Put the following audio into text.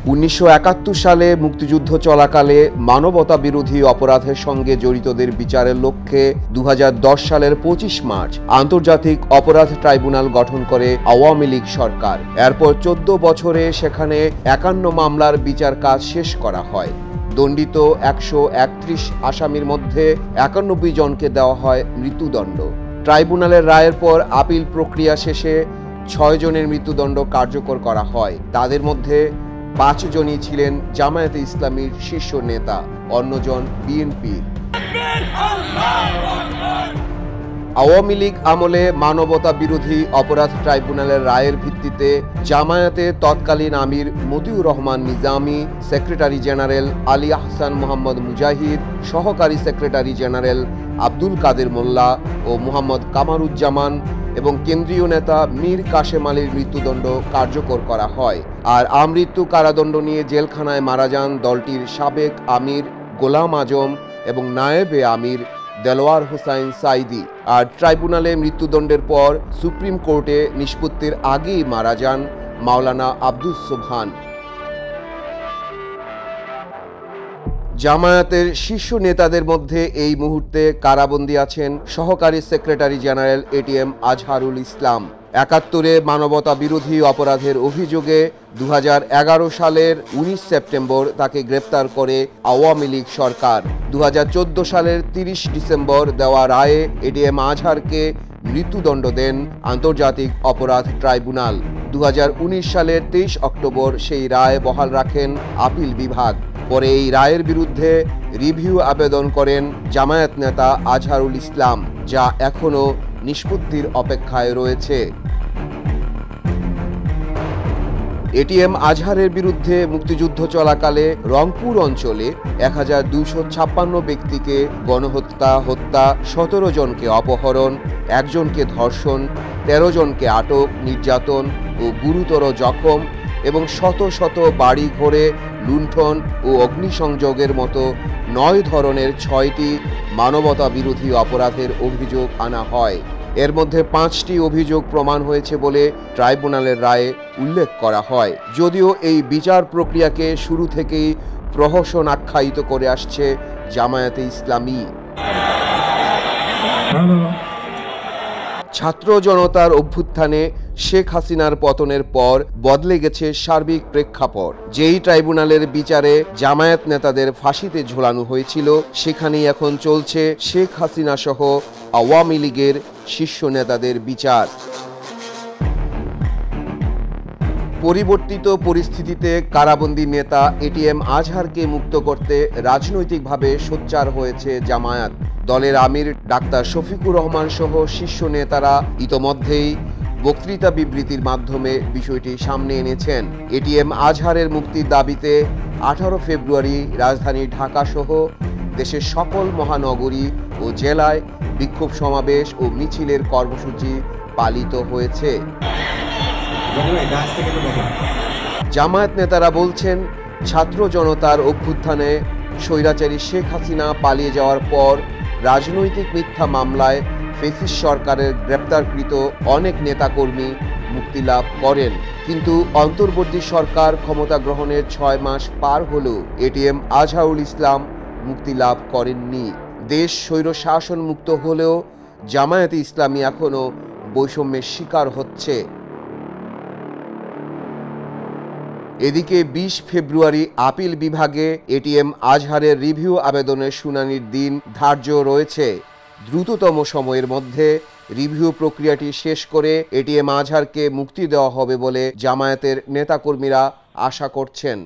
1971 সালে মুক্তিযুদ্ধ চলাকালে মানবতা বিরোধী অপরাধের সঙ্গে জড়িতদের বিচারের লক্ষ্যে 2010 সালের 25 মার্চ আন্তর্জাতিক অপরাধ ট্রাইব্যুনাল গঠন করে আওয়ামী লীগ সরকার। এরপর 14 বছরে সেখানে 51 মামলার বিচার কাজ শেষ করা হয়। দণ্ডিত 131 আসামির মধ্যে 91 জনকে দেওয়া হয় মৃত্যুদণ্ড। ট্রাইব্যুনালের রায়ের পর আপিল প্রক্রিয়া শেষে 6 জনের মৃত্যুদণ্ড কার্যকর করা হয়। তাদের মধ্যে 5 জনই ছিলেন জামায়াতে ইসলামীর শীর্ষ নেতা, অন্যজন বিএনপির। আওয়ামী লীগ আমলে মানবতা বিরোধী অপরাধ ট্রাইব্যুনালের রায়ের ভিত্তিতে জামায়াতের তৎকালীন আমির মতিউর রহমান নিজামী, সেক্রেটারি জেনারেল আলী আহসান মোহাম্মদ মুজাহিদ, সহকারী সেক্রেটারি জেনারেল আব্দুল কাদের মোল্লা ও মোহাম্মদ কামারুজ্জামান এবং কেন্দ্রীয় নেতা মীর কাশেম আলীর মৃত্যুদণ্ড কার্যকর করা হয়। আর আমৃত্যু কারাদণ্ড নিয়ে জেলখানায় মারা যান দলটির সাবেক আমির গোলাম আজম এবং নায়েবে আমির দেলোয়ার হোসাইন সাইদি। আর ট্রাইব্যুনালে মৃত্যুদণ্ডের পর সুপ্রিম কোর্টে নিষ্পত্তির আগেই মারা যান মাওলানা আব্দুস সোবহান। জামায়াতের শীর্ষ নেতাদের মধ্যে এই মুহূর্তে কারাবন্দী আছেন সহকারী secretary general ATM Azharul Islam. 71-এ মানবতা বিরোধী অপরাধের অভিযোগে 2011 সালের 19 সেপ্টেম্বর তাকে গ্রেপ্তার করে আওয়ামী লীগ সরকার। 2014 সালের 30 ডিসেম্বর দেওয়া রায়ে এটিএম আজহারকে মৃত্যুদণ্ড দেন আন্তর্জাতিক অপরাধ ট্রাইব্যুনাল। 2019 সালের 23 অক্টোবর সেই রায় বহাল রাখেন আপিল বিভাগ। পরে এই রায়ের বিরুদ্ধে রিভিউ আবেদন করেন জামায়াত নেতা আজহারুল ইসলাম, যা এখনও নিষ্পত্তির অপেক্ষায় রয়েছে। এটিএম আজহারের বিরুদ্ধে মুক্তিযুদ্ধ চলাকালে রংপুর অঞ্চলে 1256 ব্যক্তিকে গণহত্যা, হত্যা, 17 জনকে অপহরণ, 1 জনকে ধর্ষণ, 13 জনকে আটক, নির্যাতন ও গুরুতর জখম এবং শত শত বাড়ি ঘরে লুণ্ঠন ও অগ্নিসংযোগের মতো 9 ধরনের 6টি মানবতা বিরোধী অপরাধের অভিযোগ আনা হয়। এর মধ্যে 5টি অভিযোগ প্রমাণ হয়েছে বলে ট্রাইব্যুনালের রায়ে উল্লেখ করা হয়। যদিও এই বিচার প্রক্রিয়াকে শুরু থেকেই প্রহসন আখ্যায়িত করে আসছে জামায়াতে ইসলামী। ছাত্র জনতার অভ্যুত্থানে শেখ হাসিনার পতনের পর বদলে গেছে সার্বিক প্রেক্ষাপট। যেই ট্রাইব্যুনালের বিচারে জামায়াত নেতাদের ফাঁসিতে ঝোলানো হয়েছিল, সেখানেই এখন চলছে শেখ হাসিনা সহ আওয়ামী লীগের শীর্ষ নেতাদের বিচার। পরিবর্তিত পরিস্থিতিতে কারাবন্দী নেতা এটিএম আজহারকে মুক্ত করতে রাজনৈতিকভাবে সোচ্চার হয়েছে জামায়াত। দলের আমির ডাক্তার শফিকুর রহমান সহ শীর্ষ নেতারা ইতোমধ্যেই বক্তৃতা বিবৃতির মাধ্যমে বিষয়টি সামনে এনেছেন। এটিএম আজহারের মুক্তির দাবিতে 18 ফেব্রুয়ারি রাজধানী ঢাকা সহ দেশের সকল মহানগরী ও জেলায় বিক্ষোভ সমাবেশ ও মিছিলের কর্মসূচি পালিত হয়েছে। জামায়াত নেতারা বলছেন, ছাত্র জনতার অভ্যুত্থানে স্বৈরাচারী শেখ হাসিনা পালিয়ে যাওয়ার পর রাজনৈতিক মিথ্যা মামলায় ফ্যাসিস্ট সরকারের গ্রেপ্তারকৃত অনেক নেতাকর্মী মুক্তি লাভ করেন, কিন্তু অন্তর্বর্তী সরকার ক্ষমতা গ্রহণের 6 মাস পার হলেও এটিএম আজহারুল ইসলাম মুক্তি লাভ করেননি। দেশ স্বৈর শাসন মুক্ত হলেও জামায়াতে ইসলামী এখনও বৈষম্যের শিকার হচ্ছে। এদিকে 20 ফেব্রুয়ারি আপিল বিভাগে এটিএম আজহারের রিভিউ আবেদনের শুনানির দিন ধার্য রয়েছে। দ্রুততম সময়ের মধ্যে রিভিউ প্রক্রিয়াটি শেষ করে এটিএম আজহারকে মুক্তি দেওয়া হবে বলে জামায়াতের নেতাকর্মীরা আশা করছেন।